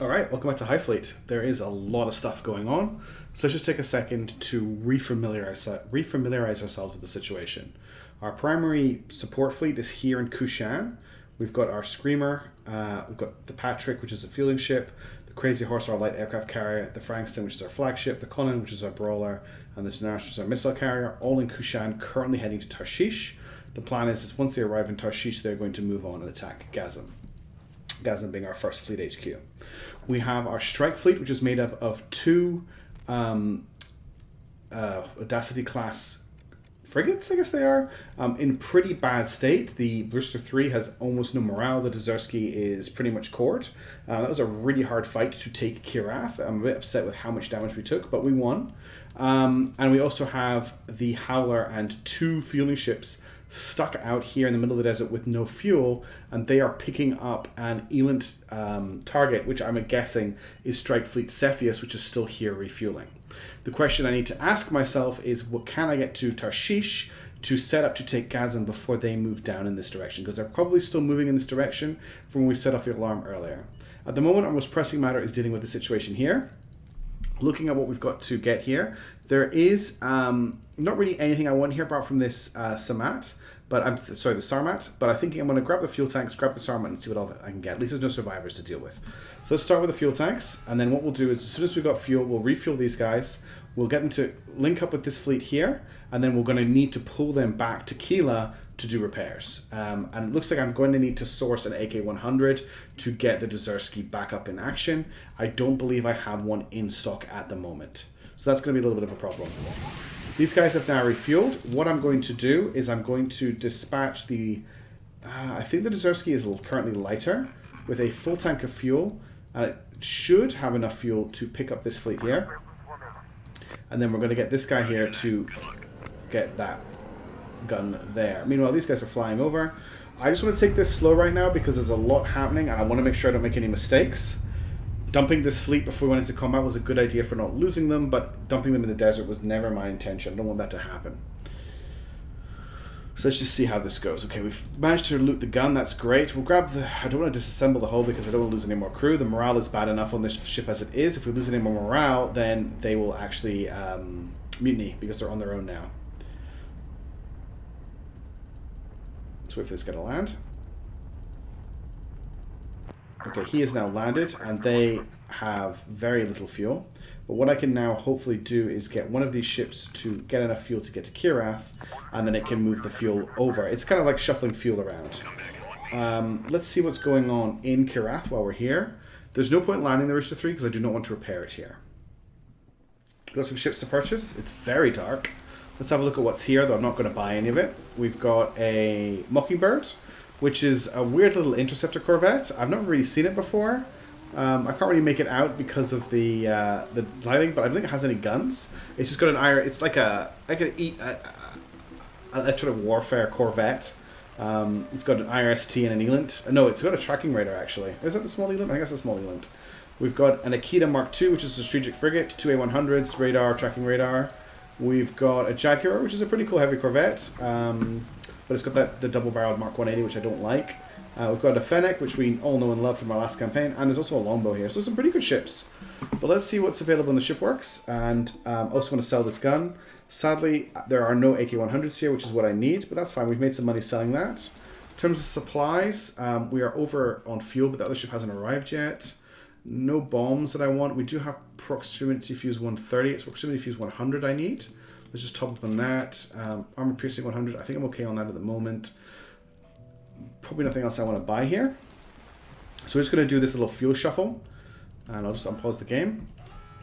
Alright, welcome back to Highfleet. There is a lot of stuff going on, so let's just take a second to refamiliarize ourselves with the situation. Our primary support fleet is here in Kushan. We've got our Screamer, we've got the Patrick, which is a fueling ship, the Crazy Horse, our light aircraft carrier, the Frankston, which is our flagship, the Conan, which is our brawler, and the Daenerys, which is our missile carrier, all in Kushan, currently heading to Tarshish. The plan is once they arrive in Tarshish, they're going to move on and attack Gasm. Gasm being our first fleet HQ. We have our strike fleet, which is made up of two Audacity class frigates, I guess they are, in pretty bad state. The Brewster 3 has almost no morale. The Dzersky is pretty much cored. That was a really hard fight to take Kirath. I'm a bit upset with how much damage we took, but we won. And we also have the Howler and two fueling ships stuck out here in the middle of the desert with no fuel, and they are picking up an Elent target, which I'm guessing is Strike Fleet Cepheus, which is still here refueling. The question I need to ask myself is, what can I get to Tarshish to set up to take Gasm before they move down in this direction? Because they're probably still moving in this direction from when we set off the alarm earlier. At the moment, our most pressing matter is dealing with the situation here. Looking at what we've got to get here, there is not really anything I want here apart from this Samat. But the Sarmat, but I think I'm going to grab the fuel tanks, grab the Sarmat, and see what all I can get. At least there's no survivors to deal with. So let's start with the fuel tanks, and then what we'll do is, as soon as we've got fuel, we'll refuel these guys. We'll get them to link up with this fleet here, and then we're going to need to pull them back to Kila to do repairs. And it looks like I'm going to need to source an AK-100 to get the Dzersky back up in action. I don't believe I have one in stock at the moment. So that's going to be a little bit of a problem. These guys have now refueled. What I'm going to do is I'm going to dispatch the... I think the Dzersky is currently lighter with a full tank of fuel. And it should have enough fuel to pick up this fleet here. And then we're going to get this guy here to get that gun there. Meanwhile, these guys are flying over. I just want to take this slow right now because there's a lot happening and I want to make sure I don't make any mistakes. Dumping this fleet before we went into combat was a good idea for not losing them, but dumping them in the desert was never my intention. I don't want that to happen. So let's just see how this goes. Okay, we've managed to loot the gun. That's great. We'll grab the... I don't want to disassemble the hull because I don't want to lose any more crew. The morale is bad enough on this ship as it is. If we lose any more morale, then they will actually mutiny because they're on their own now. Let's wait for this guy to land. Okay, he is now landed, and they have very little fuel. But what I can now hopefully do is get one of these ships to get enough fuel to get to Kirath, and then it can move the fuel over. It's kind of like shuffling fuel around. Let's see what's going on in Kirath while we're here. There's no point landing the Rooster 3 because I do not want to repair it here. We've got some ships to purchase. It's very dark. Let's have a look at what's here, though I'm not going to buy any of it. We've got a Mockingbird, which is a weird little interceptor corvette. I've never really seen it before. I can't really make it out because of the lighting, but I don't think it has any guns. It's just got an iron. It's like a electronic warfare corvette. It's got an IRST and an Elent. No, it's got a tracking radar actually. Is that the small Elent? I think that's the small Elent. We've got an Akita Mark II, which is a strategic frigate, two A100s, radar, tracking radar. We've got a Jaguar, which is a pretty cool heavy corvette. But it's got the double-barreled Mark 180, which I don't like. We've got a Fennec, which we all know and love from our last campaign, and there's also a longbow here. So some pretty good ships. But let's see what's available in the shipworks, and also want to sell this gun. Sadly, there are no AK-100s here, which is what I need, but that's fine. We've made some money selling that. In terms of supplies, we are over on fuel, but the other ship hasn't arrived yet. No bombs that I want. We do have proximity fuse 130. It's proximity fuse 100 I need. Let's just top up on that. Armor piercing 100. I think I'm okay on that at the moment. Probably nothing else I want to buy here. So we're just going to do this little fuel shuffle. And I'll just unpause the game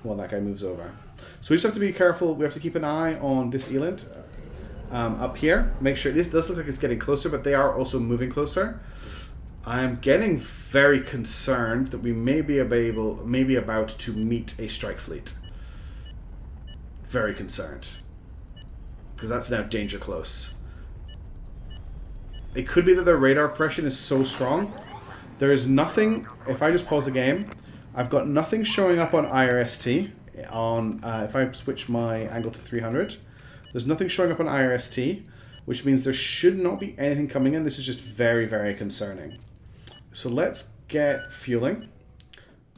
while that guy moves over. So we just have to be careful. We have to keep an eye on this Elent up here. Make sure this does look like it's getting closer, but they are also moving closer. I'm getting very concerned that we may be about to meet a strike fleet. Very concerned. Because that's now danger close. It could be that their radar oppression is so strong. There is nothing, if I just pause the game, I've got nothing showing up on IRST. If I switch my angle to 300, there's nothing showing up on IRST, which means there should not be anything coming in. This is just very, very concerning. So let's get fueling.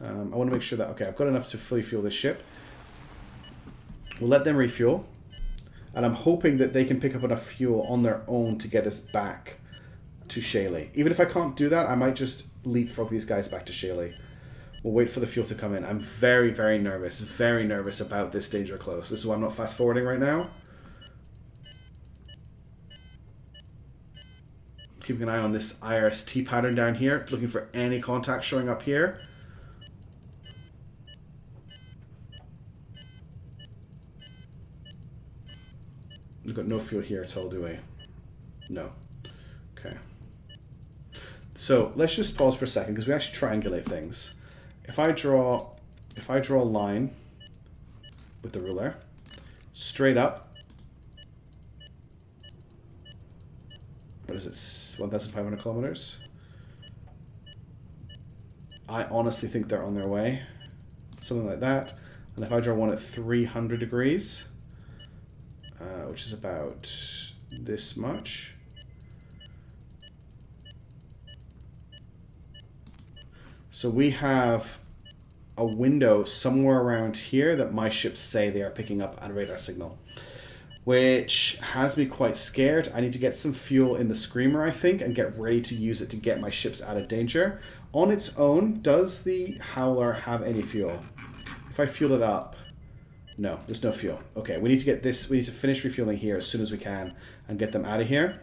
I want to make sure that, okay, I've got enough to fully fuel this ship. We'll let them refuel. And I'm hoping that they can pick up enough fuel on their own to get us back to Shaley. Even if I can't do that, I might just leapfrog these guys back to Shaley. We'll wait for the fuel to come in. I'm very, very nervous about this danger close. This is why I'm not fast forwarding right now. Keeping an eye on this IRST pattern down here, looking for any contacts showing up here. We've got no fuel here at all, do we? No. Okay. So let's just pause for a second because we actually triangulate things. If I draw a line with the ruler straight up, what is it, 1,500 kilometers? I honestly think they're on their way, something like that. And if I draw one at 300 degrees, which is about this much. So we have a window somewhere around here that my ships say they are picking up a radar signal, which has me quite scared. I need to get some fuel in the Screamer, I think, and get ready to use it to get my ships out of danger. On its own, does the Howler have any fuel? If I fuel it up, no, there's no fuel. Okay, we need to get this, we need to finish refueling here as soon as we can and get them out of here.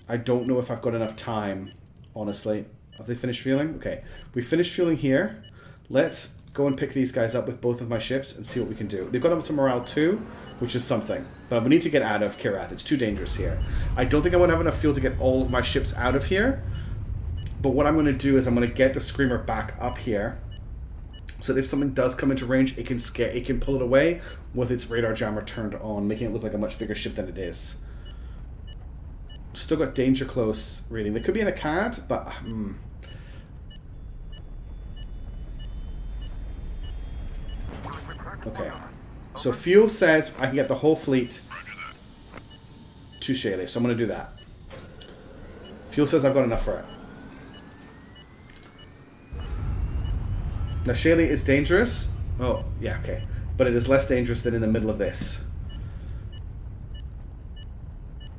I don't know if I've got enough time, honestly. Have they finished fueling? Okay, we finished fueling here. Let's go and pick these guys up with both of my ships and see what we can do. They've got up to morale 2, which is something. But we need to get out of Kirath. It's too dangerous here. I don't think I want to have enough fuel to get all of my ships out of here. But what I'm going to do is I'm going to get the Screamer back up here. So that if something does come into range, it can pull it away with its radar jammer turned on, making it look like a much bigger ship than it is. Still got danger close reading. They could be in a CAD, but okay. So fuel says I can get the whole fleet to Shaley, so I'm going to do that. Fuel says I've got enough for it. Now Shaley is dangerous. Oh, yeah, okay. But it is less dangerous than in the middle of this.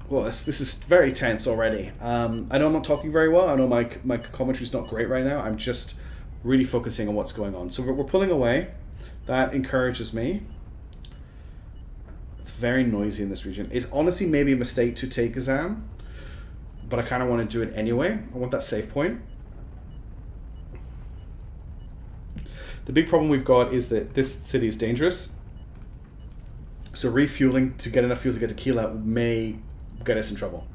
Well, this is very tense already. I know I'm not talking very well. I know my commentary's not great right now. I'm just really focusing on what's going on. So we're pulling away. That encourages me. It's very noisy in this region. It's honestly maybe a mistake to take Gasm, but I kind of want to do it anyway. I want that save point. The big problem we've got is that this city is dangerous. So refueling to get enough fuel to get to Kila may get us in trouble.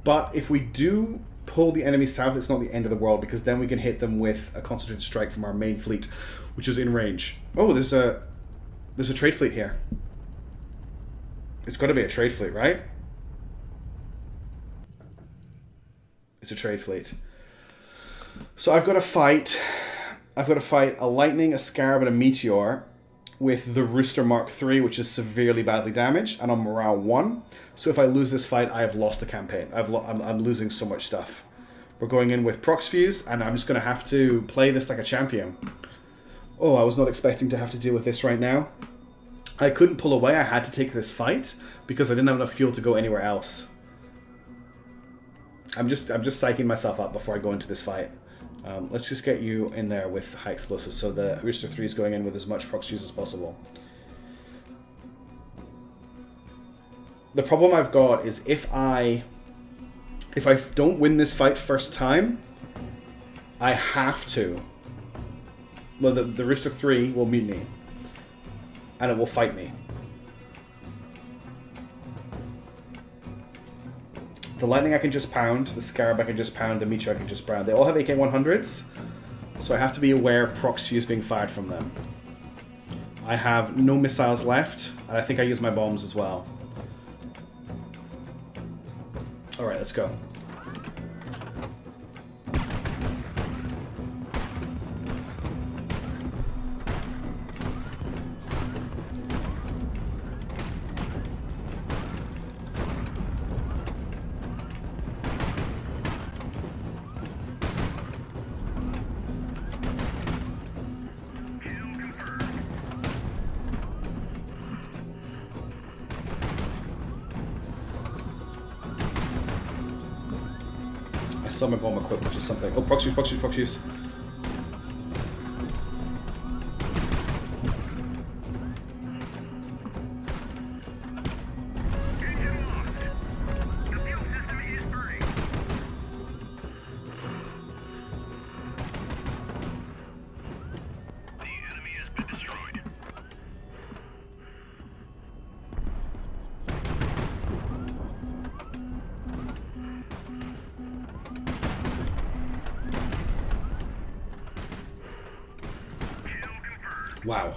But if we do pull the enemy south, it's not the end of the world, because then we can hit them with a concentrated strike from our main fleet, which is in range. Oh, there's a trade fleet here. It's got to be a trade fleet, right? It's a trade fleet. So I've got to fight a Lightning, a Scarab, and a Meteor with the Rooster Mark III, which is severely badly damaged, and on morale 1. So if I lose this fight, I have lost the campaign. I'm losing so much stuff. We're going in with Prox Fuse, and I'm just going to have to play this like a champion. Oh, I was not expecting to have to deal with this right now. I couldn't pull away. I had to take this fight because I didn't have enough fuel to go anywhere else. I'm just psyching myself up before I go into this fight. Let's just get you in there with high explosives, so the Rooster 3 is going in with as much prox fuse as possible. The problem I've got is if I don't win this fight first time, I have to. Well, the Rooster 3 will meet me, and it will fight me. The Lightning I can just pound, the Scarab I can just pound, the Meteor I can just pound. They all have AK-100s, so I have to be aware of prox fuse being fired from them. I have no missiles left, and I think I use my bombs as well. Alright, let's go. Some of them equipped, which is something. Oh, proxies, proxies, proxies. Wow.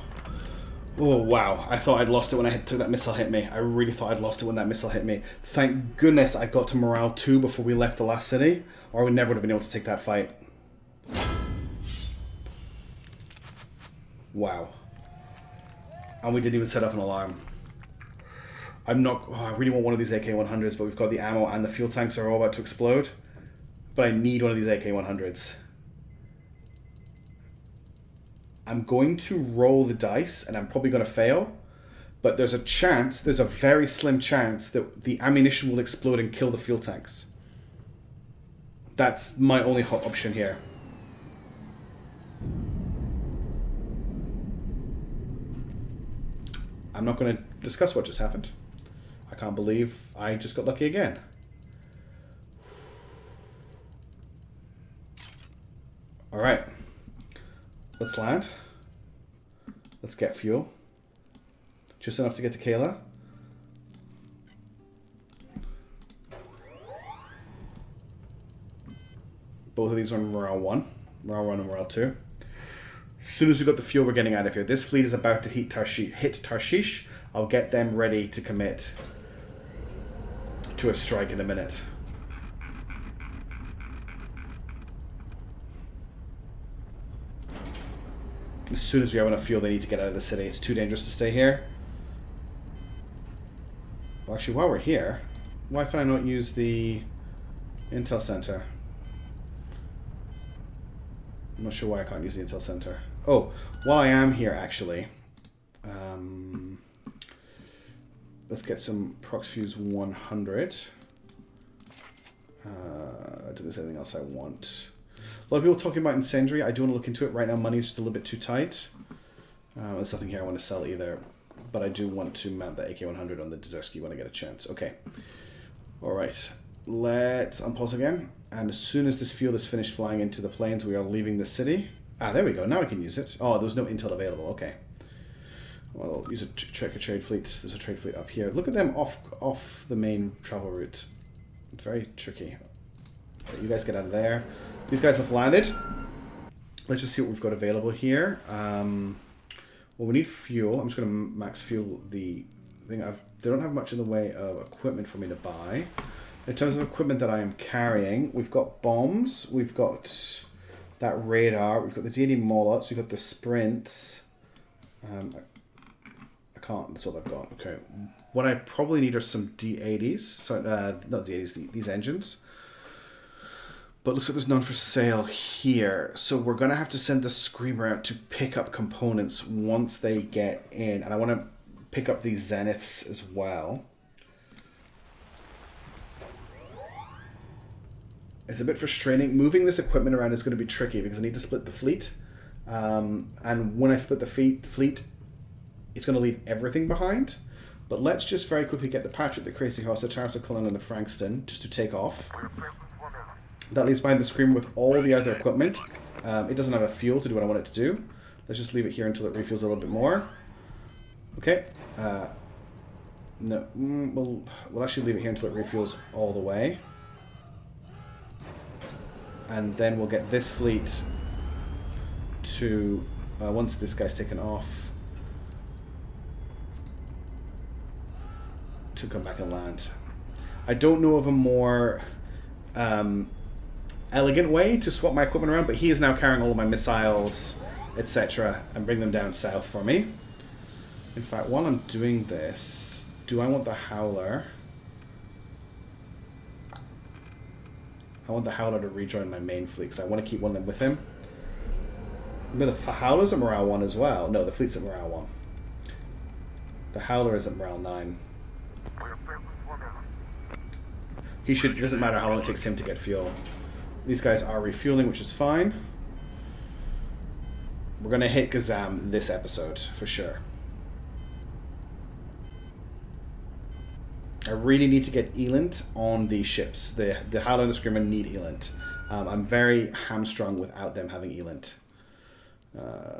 Oh, wow. I thought I'd lost it when I took that missile hit me. I really thought I'd lost it when that missile hit me. Thank goodness I got to morale 2 before we left the last city, or we never would have been able to take that fight. Wow. And we didn't even set off an alarm. I'm not... Oh, I really want one of these AK-100s, but we've got the ammo and the fuel tanks are all about to explode. But I need one of these AK-100s. I'm going to roll the dice, and I'm probably going to fail. But there's a chance, there's a very slim chance, that the ammunition will explode and kill the fuel tanks. That's my only option here. I'm not going to discuss what just happened. I can't believe I just got lucky again. Alright. Let's land. Let's get fuel. Just enough to get to Kayla. Both of these are on morale 1. Morale 1 and morale 2. As soon as we got the fuel, we're getting out of here. This fleet is about to hit Tarshish. I'll get them ready to commit to a strike in a minute. As soon as we have enough fuel, they need to get out of the city. It's too dangerous to stay here. Well, actually, while we're here, why can I not use the Intel Center? I'm not sure why I can't use the Intel Center. Oh, while I am here, actually, let's get some Prox Fuse 100. Do there's anything else I want? A lot of people talking about incendiary. I do want to look into it. Right now, money's just a little bit too tight. There's nothing here I want to sell either. But I do want to mount the AK-100 on the Dzersky when I get a chance. Okay. Alright. Let's unpause again. And as soon as this fuel is finished flying into the planes, we are leaving the city. Ah, there we go. Now I can use it. Oh, there was no intel available. Okay. Well, I'll use check a trade fleet. There's a trade fleet up here. Look at them off the main travel route. It's very tricky. Okay, you guys get out of there. These guys have landed. Let's just see what we've got available here. Well, we need fuel. I'm just going to max fuel the thing. They don't have much in the way of equipment for me to buy. In terms of equipment that I am carrying, we've got bombs. We've got that radar. We've got the D&D Molots. We've got the sprints. I can't. That's all I've got. Okay. What I probably need are some D80s. Sorry, not D80s. These engines. But looks like there's none for sale here. So we're going to have to send the Screamer out to pick up components once they get in. And I want to pick up these Zeniths as well. It's a bit frustrating. Moving this equipment around is going to be tricky because I need to split the fleet. And when I split the fleet, it's going to leave everything behind. But let's just very quickly get the Patrick, the Crazy Horse, the Tarsa Cullen, and the Frankston just to take off. That leaves behind the Screamer with all the other equipment. It doesn't have a fuel to do what I want it to do. Let's just leave it here until it refuels a little bit more. Okay. No, we'll actually leave it here until it refuels all the way. And then we'll get this fleet to, once this guy's taken off, to come back and land. I don't know of a more elegant way to swap my equipment around, but he is now carrying all of my missiles, etc., and bring them down south for me. In fact, while I'm doing this, do I want the Howler? I want the Howler to rejoin my main fleet, because I want to keep one of them with him. Remember, the Howler's at morale 1 as well. No, the fleet's at morale 1. The Howler is at morale 9. He should, it doesn't matter how long it takes him to get fuel. These guys are refueling, which is fine. We're going to hit Gasm this episode, for sure. I really need to get Elant on these ships. The Highlander Screamer need Elant. I'm very hamstrung without them having Elant.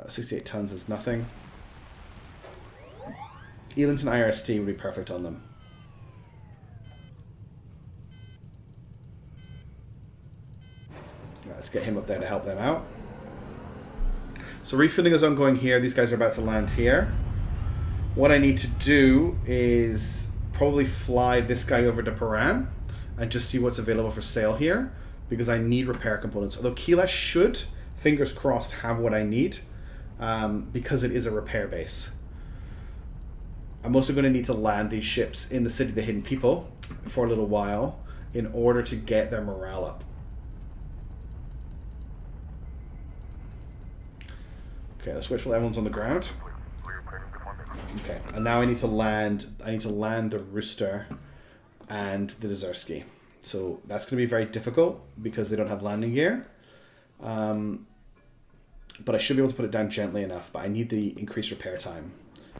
68 tons is nothing. Elant and IRST would be perfect on them. Right, let's get him up there to help them out. So refueling is ongoing here. These guys are about to land here. What I need to do is probably fly this guy over to Paran and just see what's available for sale here, because I need repair components. Although Keela should, fingers crossed, have what I need, because it is a repair base. I'm also going to need to land these ships in the City of the Hidden People for a little while in order to get their morale up. Okay, let's wait till everyone's on the ground. Okay, and now I need to land the Rooster and the Dzerzky. So that's going to be very difficult because they don't have landing gear. But I should be able to put it down gently enough, but I need the increased repair time.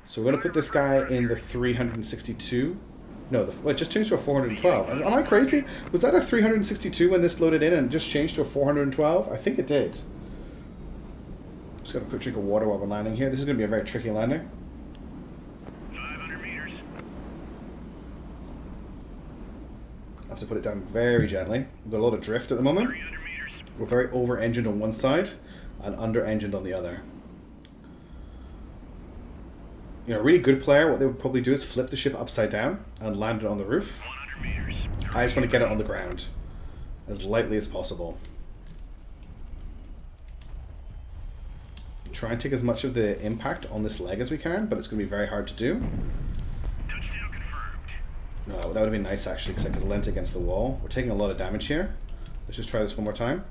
So we're going to put this guy in the 362. No, it just changed to a 412. Am I crazy? Was that a 362 when this loaded in and just changed to a 412? I think it did. Just got a quick drink of water while we're landing here. This is going to be a very tricky landing. 500 meters. I have to put it down very gently. We've got a lot of drift at the moment. 300 meters. We're very over-engined on one side and under-engined on the other. You know, a really good player, what they would probably do is flip the ship upside down and land it on the roof. 100 meters. I just want to get it on the ground as lightly as possible. Try and take as much of the impact on this leg as we can, but it's going to be very hard to do. Touchdown confirmed. No, that would have been nice actually, because I could have leant against the wall. We're taking a lot of damage here. Let's just try this one more time.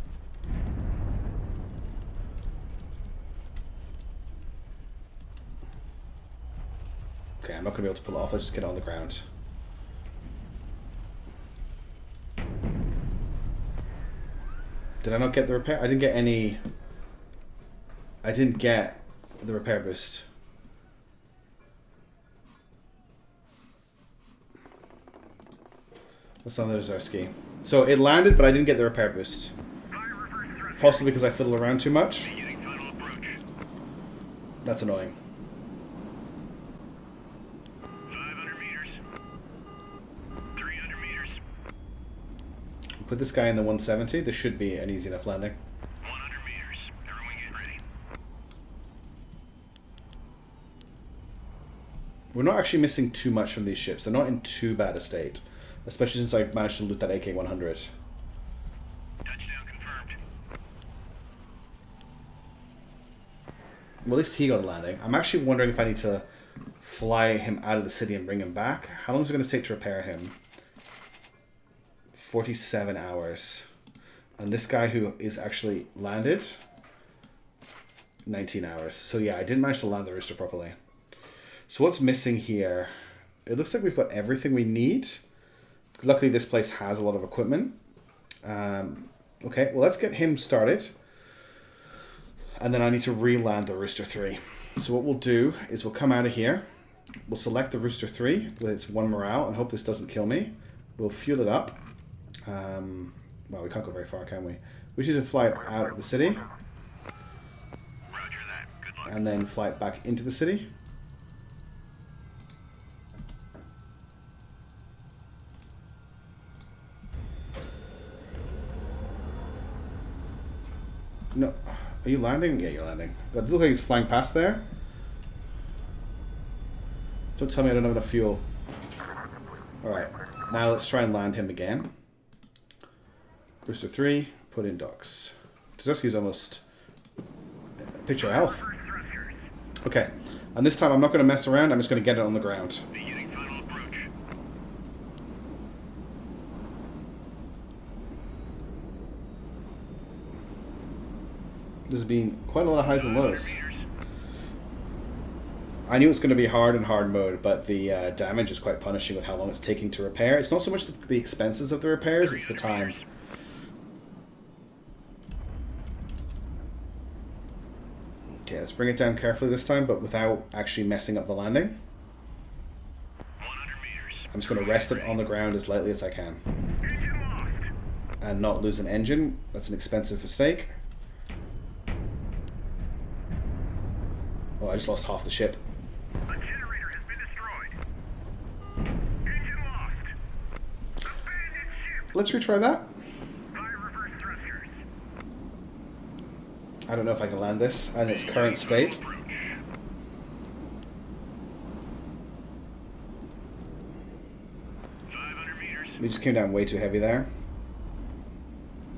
Okay, I'm not going to be able to pull it off. Let's just get it on the ground. Did I not get the repair? I didn't get any... I didn't get the repair boost. That's not the Dzerzky. So it landed, but I didn't get the repair boost. Possibly because I fiddle around too much. That's annoying. 500 meters. 300 meters. Put this guy in the 170. This should be an easy enough landing. 100 meters. Everyone get ready. We're not actually missing too much from these ships. They're not in too bad a state. Especially since I managed to loot that AK-100. Touchdown confirmed. Well, at least he got a landing. I'm actually wondering if I need to fly him out of the city and bring him back. How long is it going to take to repair him? 47 hours. And this guy who is actually landed, 19 hours. So yeah, I didn't manage to land the Rooster properly. So what's missing here? It looks like we've got everything we need. Luckily, this place has a lot of equipment. Okay, well, let's get him started. And then I need to re-land the Rooster 3. So what we'll do is we'll come out of here. We'll select the Rooster 3 with its 1 morale and hope this doesn't kill me. We'll fuel it up. Well, we can't go very far, can we? We just need to fly it out of the city. Roger that. Good luck. And then fly it back into the city. No, are you landing? Yeah, you're landing. It looks like he's flying past there. Don't tell me I don't have enough fuel. Alright, now let's try and land him again. Rooster 3, put in docks. Dzerzky's almost picture health. Okay, and this time I'm not going to mess around, I'm just going to get it on the ground. Beginning final approach. There's been quite a lot of highs and lows. I knew it was going to be hard in hard mode, but the damage is quite punishing with how long it's taking to repair. It's not so much the expenses of the repairs, it's the time. Okay, let's bring it down carefully this time, but without actually messing up the landing. 100 meters. I'm just going to rest it on the ground as lightly as I can. Engine lost. And not lose an engine. That's an expensive mistake. Oh, I just lost half the ship. A generator has been destroyed. Engine lost. Abandoned ship. Let's retry that. Fire reverse thrusters. I don't know if I can land this in its current state. Approach. We just came down way too heavy there.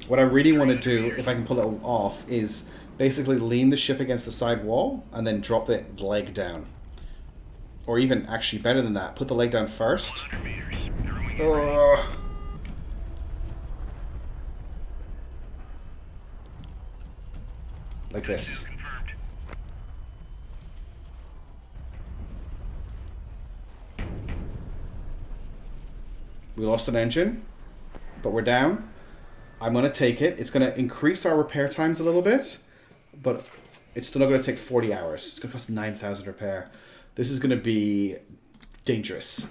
What I really want to do, if I can pull it off, is basically lean the ship against the side wall and then drop the leg down. Or even, actually better than that, put the leg down first. 100 meters. Throwing in. Like this. Confirmed. We lost an engine, but we're down. I'm going to take it. It's going to increase our repair times a little bit, but it's still not going to take 40 hours. It's going to cost 9,000 repair. This is going to be dangerous.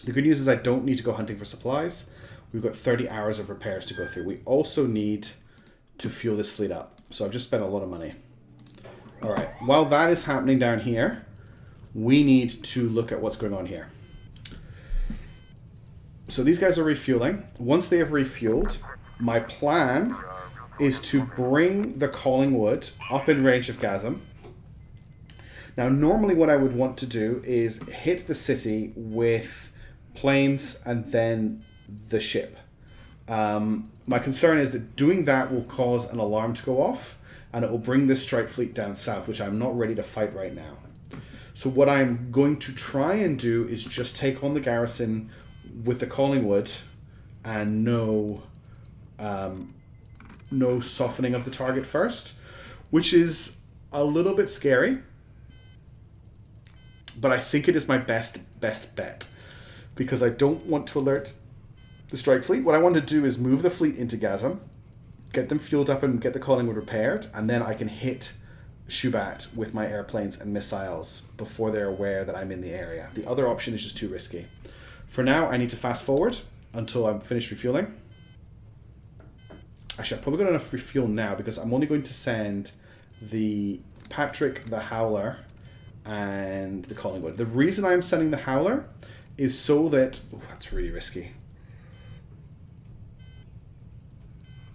The good news is I don't need to go hunting for supplies. We've got 30 hours of repairs to go through. We also need to fuel this fleet up. So I've just spent a lot of money. All right. While that is happening down here, we need to look at what's going on here. So these guys are refueling. Once they have refueled, my plan is to bring the Collingwood up in range of Gasm. Now, normally what I would want to do is hit the city with planes and then the ship. My concern is that doing that will cause an alarm to go off, and it will bring this strike fleet down south, which I'm not ready to fight right now. So what I'm going to try and do is just take on the garrison with the Collingwood and no softening of the target first, which is a little bit scary, but I think it is my best bet, because I don't want to alert the strike fleet. What I want to do is move the fleet into Gasm, get them fueled up and get the Collingwood repaired, and then I can hit Shubat with my airplanes and missiles before they're aware that I'm in the area. The other option is just too risky. For now, I need to fast forward until I'm finished refueling. Actually, I've probably got enough refuel now because I'm only going to send the Patrick, the Howler, and the Collingwood. The reason I'm sending the Howler is so that... Oh, that's really risky.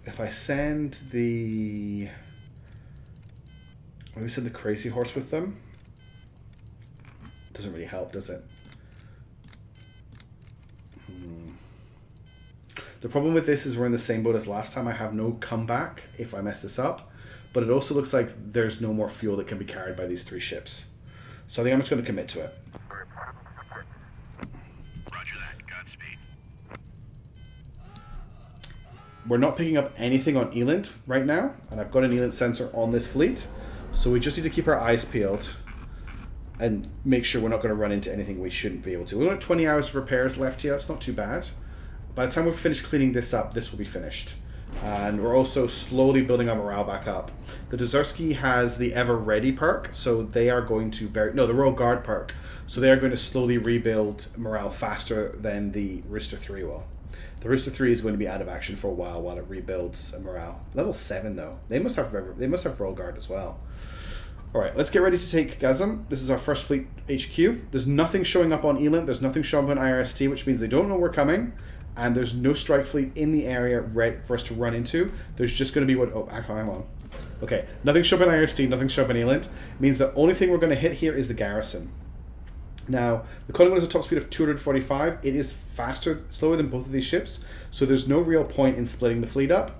If I send the... Maybe send the Crazy Horse with them. Doesn't really help, does it? The problem with this is we're in the same boat as last time. I have no comeback if I mess this up, but it also looks like there's no more fuel that can be carried by these three ships. So I think I'm just going to commit to it. Roger that. Godspeed. We're not picking up anything on Elint right now, and I've got an Elint sensor on this fleet, so we just need to keep our eyes peeled and make sure we're not going to run into anything we shouldn't be able to. We've got 20 hours of repairs left here. It's not too bad. By the time we've finished cleaning this up, this will be finished. And we're also slowly building our morale back up. The Dzersky has the Ever Ready perk, so they are going to the Royal Guard perk. So they are going to slowly rebuild morale faster than the Rooster 3 will. The Rooster 3 is going to be out of action for a while it rebuilds morale. Level 7 though. They must have Royal Guard as well. Alright, let's get ready to take Gasm. This is our first fleet HQ. There's nothing showing up on Elint, there's nothing showing up on IRST, which means they don't know we're coming. And there's no strike fleet in the area ready for us to run into. There's just going to be hang on. Okay, nothing showing up in IRST, nothing showing up in Elint. Means the only thing we're going to hit here is the garrison. Now, the Collingwood has a top speed of 245. It is slower than both of these ships. So there's no real point in splitting the fleet up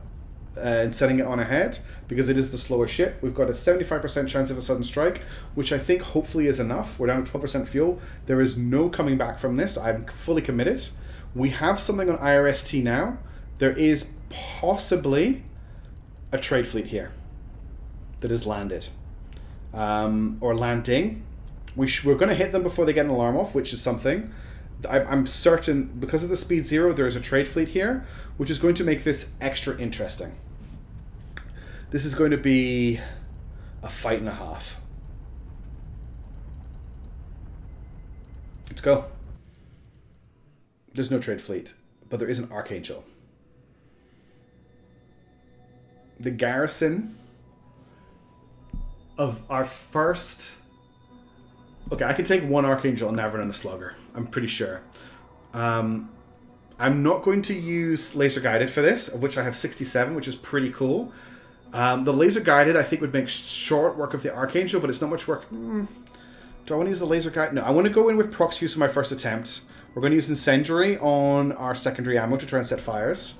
and setting it on ahead, because it is the slower ship. We've got a 75% chance of a sudden strike, which I think hopefully is enough. We're down to 12% fuel. There is no coming back from this. I'm fully committed. We have something on IRST now. There is possibly a trade fleet here that has landed. Or landing. We're going to hit them before they get an alarm off, which is something. I'm certain, because of the speed 0, there is a trade fleet here, which is going to make this extra interesting. This is going to be a fight and a half. Let's go. There's no trade fleet, but there is an Archangel. The garrison of our first... Okay, I can take one Archangel, a Navran, and a Slugger. I'm pretty sure. I'm not going to use Laser Guided for this, of which I have 67, which is pretty cool. The Laser Guided, I think, would make short work of the Archangel, but it's not much work. Do I want to use the Laser Guide? No, I want to go in with Prox Fuse for my first attempt. We're going to use Incendiary on our secondary ammo to try and set fires.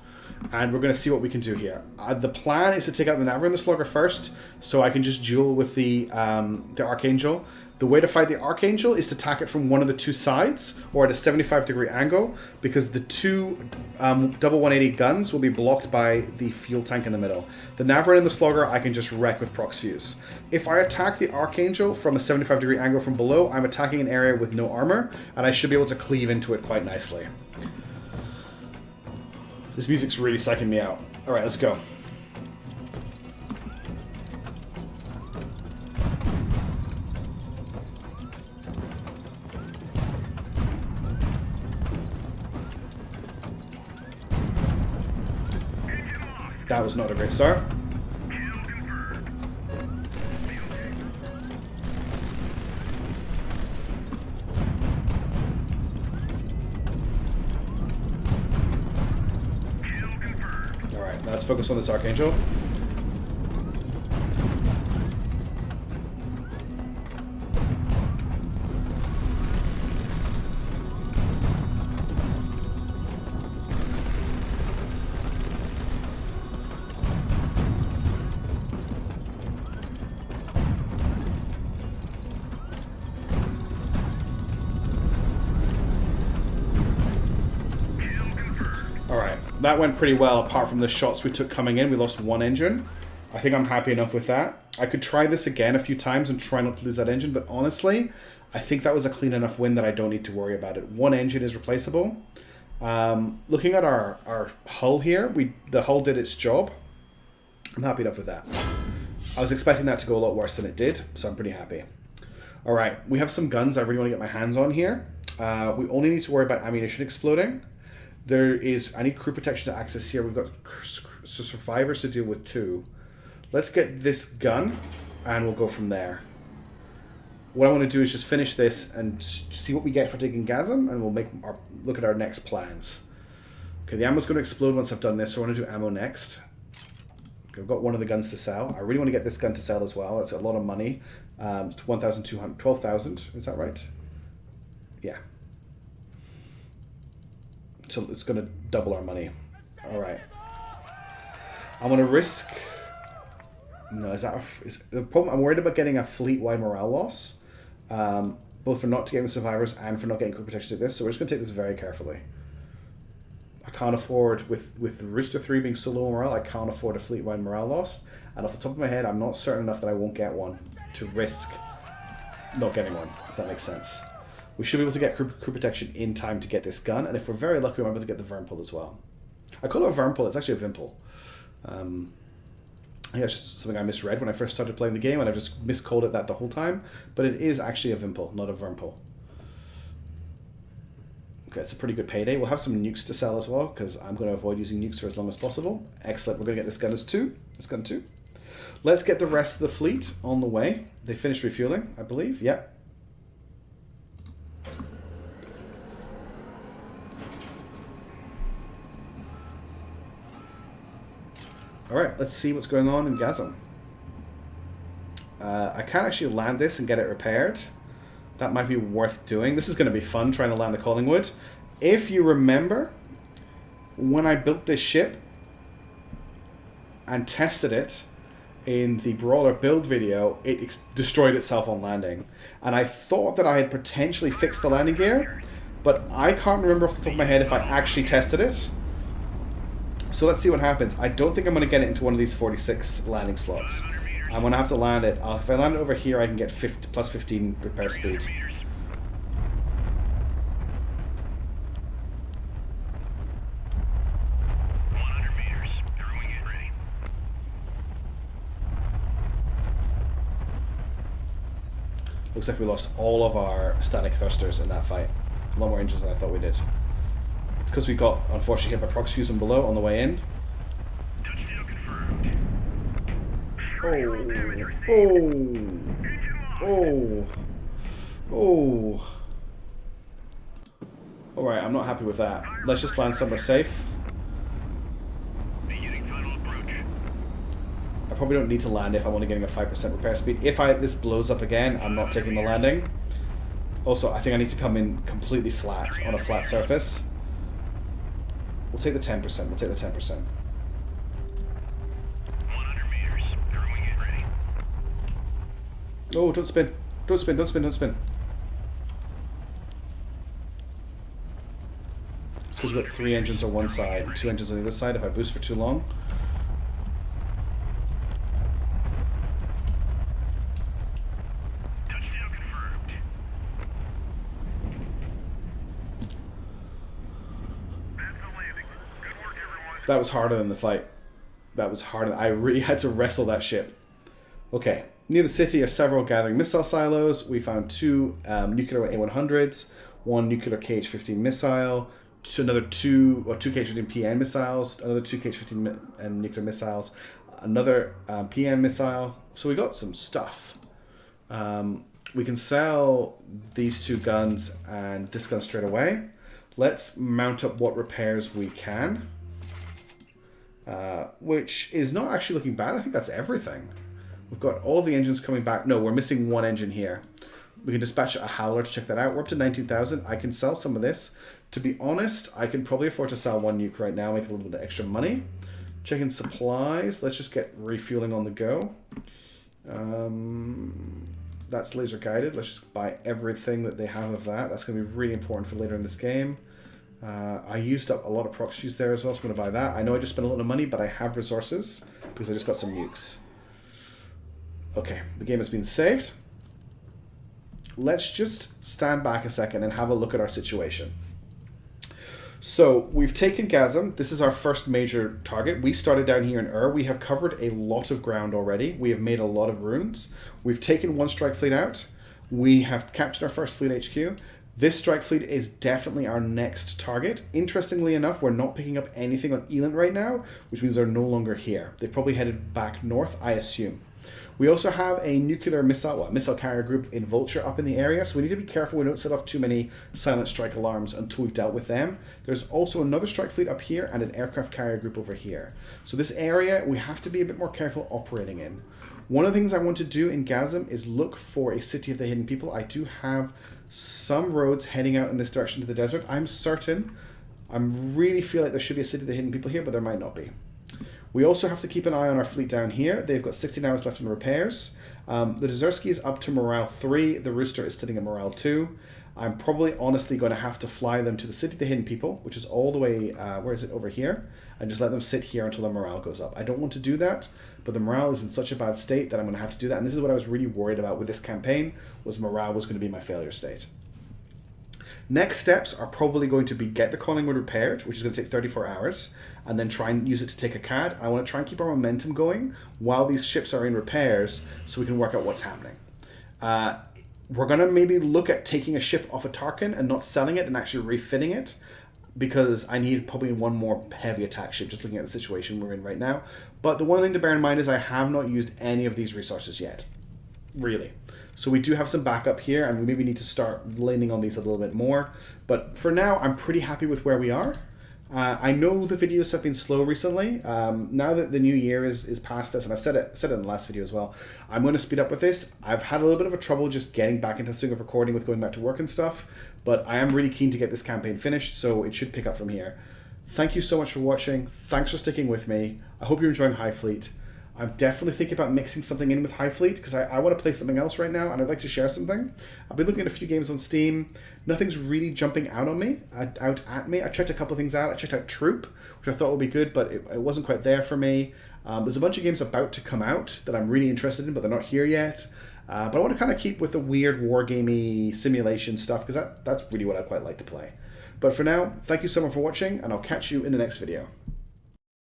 And we're going to see what we can do here. The plan is to take out the Navran and the Slugger first, so I can just duel with the Archangel. The way to fight the Archangel is to attack it from one of the two sides, or at a 75-degree angle, because the two double 180 guns will be blocked by the fuel tank in the middle. The Navran and the Slugger I can just wreck with Prox Fuse. If I attack the Archangel from a 75-degree angle from below, I'm attacking an area with no armor, and I should be able to cleave into it quite nicely. This music's really psyching me out. Alright, let's go. That was not a great start. Alright, let's focus on this Archangel. That went pretty well, apart from the shots we took coming in. We lost one engine. I think I'm happy enough with that. I could try this again a few times and try not to lose that engine, but honestly, I think that was a clean enough win that I don't need to worry about it. One engine is replaceable. Looking at our hull here, the hull did its job. I'm happy enough with that. I was expecting that to go a lot worse than it did, so I'm pretty happy. Alright, we have some guns I really want to get my hands on here. We only need to worry about ammunition exploding. I need crew protection to access here. We've got survivors to deal with too. Let's get this gun, and we'll go from there. What I want to do is just finish this and see what we get for taking Gasm, and we'll look at our next plans. Okay, the ammo's going to explode once I've done this, so I want to do ammo next. Okay, I've got one of the guns to sell. I really want to get this gun to sell as well. It's a lot of money. It's 1,200, 12,000. Is that right? Yeah. So it's going to double our money. Alright. I want to risk... No, is the problem? I'm worried about getting a fleet-wide morale loss. Both for not getting the survivors and for not getting crew protection to this. So we're just going to take this very carefully. I can't afford, with Rooster 3 being so low morale, I can't afford a fleet-wide morale loss. And off the top of my head, I'm not certain enough that I won't get one to risk not getting one, if that makes sense. We should be able to get crew protection in time to get this gun, and if we're very lucky, we're able to get the Vermpole as well. I call it a Vermpole, it's actually a Vimple. I think that's just something I misread when I first started playing the game, and I've just miscalled it that the whole time, but it is actually a Vimple, not a Vermpole. Okay, it's a pretty good payday. We'll have some nukes to sell as well, because I'm going to avoid using nukes for as long as possible. Excellent, we're going to get this gun as gun 2. Let's get the rest of the fleet on the way. They finished refueling, I believe. Yep. Alright, let's see what's going on in Gasm. I can't actually land this and get it repaired. That might be worth doing. This is going to be fun, trying to land the Collingwood. If you remember, when I built this ship and tested it in the Brawler build video, it destroyed itself on landing. And I thought that I had potentially fixed the landing gear, but I can't remember off the top of my head if I actually tested it. So let's see what happens. I don't think I'm going to get it into one of these 46 landing slots. I'm going to have to land it. If I land it over here, I can get plus 15 repair speed. Looks like we lost all of our static thrusters in that fight. A lot more engines than I thought we did. It's because we got, unfortunately, hit by prox fuse from below on the way in. Touchdown confirmed. Oh. Alright, I'm not happy with that. Let's just land somewhere safe. Beginning final approach. I probably don't need to land if I'm only getting a 5% repair speed. If this blows up again, I'm not taking the landing. Also, I think I need to come in completely flat on a flat surface. We'll take the 10%. We'll take the 10%. 100 meters. Throwing it ready. Oh, don't spin. Don't spin, don't spin, don't spin. It's because we've got 3 engines on one side and 2 engines on the other side if I boost for too long. Touchdown confirmed. That's the landing. Good work, everyone. That was harder than the fight. That was harder. I really had to wrestle that ship. Okay. Near the city are several gathering missile silos. We found 2 nuclear A-100s, 1 nuclear KH-15 missile, another 2 KH-15 PN missiles, another 2 KH-15 nuclear missiles, another PN missile. So we got some stuff. We can sell these 2 guns and this gun straight away. Let's mount up what repairs we can, which is not actually looking bad. I think that's everything. We've got all the engines coming back. No, we're missing 1 engine here. We can dispatch a howler to check that out. We're up to 19,000. I can sell some of this. To be honest, I can probably afford to sell 1 nuke right now, make a little bit of extra money. Checking supplies. Let's just get refueling on the go. That's laser guided. Let's just buy everything that they have of that. That's going to be really important for later in this game. I used up a lot of prox fuse there as well, so I'm going to buy that. I know I just spent a lot of money, but I have resources because I just got some nukes. Okay, the game has been saved. Let's just stand back a second and have a look at our situation. So we've taken Gasm. This is our first major target. We started down here in We have covered a lot of ground already. We have made a lot of runes. We've taken 1 strike fleet out. We have captured our first fleet HQ. This strike fleet is definitely our next target. Interestingly enough, we're not picking up anything on Eland right now, which means they're no longer here. They've probably headed back north, I assume. We also have a nuclear missile carrier group in Vulture up in the area, so we need to be careful we don't set off too many silent strike alarms until we've dealt with them. There's also another strike fleet up here and an aircraft carrier group over here. So this area we have to be a bit more careful operating in. One of the things I want to do in Gasm is look for a city of the hidden people. I do have some roads heading out in this direction to the desert. I'm certain, I really feel like there should be a city of the hidden people here, but there might not be. We also have to keep an eye on our fleet down here. They've got 16 hours left in repairs. The Dzerzky is up to morale 3. The Rooster is sitting at morale 2. I'm probably honestly going to have to fly them to the City of the Hidden People, which is all the way, where is it, over here, and just let them sit here until the morale goes up. I don't want to do that, but the morale is in such a bad state that I'm going to have to do that. And this is what I was really worried about with this campaign, was morale was going to be my failure state. Next steps are probably going to be get the Collingwood repaired, which is going to take 34 hours, and then try and use it to take a CAD. I want to try and keep our momentum going while these ships are in repairs so we can work out what's happening. We're going to maybe look at taking a ship off a Tarkin and not selling it and actually refitting it, because I need probably 1 more heavy attack ship, just looking at the situation we're in right now. But the one thing to bear in mind is I have not used any of these resources yet, really. So we do have some backup here, and we maybe need to start leaning on these a little bit more. But for now, I'm pretty happy with where we are. I know the videos have been slow recently. Now that the new year is past us, and I've said it in the last video as well, I'm going to speed up with this. I've had a little bit of a trouble just getting back into the swing of recording with going back to work and stuff, but I am really keen to get this campaign finished, so it should pick up from here. Thank you so much for watching. Thanks for sticking with me. I hope you're enjoying Highfleet. I'm definitely thinking about mixing something in with Highfleet because I want to play something else right now and I'd like to share something. I've been looking at a few games on Steam. Nothing's really jumping out on me, out at me. I checked a couple of things out. I checked out Troop, which I thought would be good, but it wasn't quite there for me. There's a bunch of games about to come out that I'm really interested in, but they're not here yet. But I want to kind of keep with the weird wargamey simulation stuff because that's really what I quite like to play. But for now, thank you so much for watching, and I'll catch you in the next video.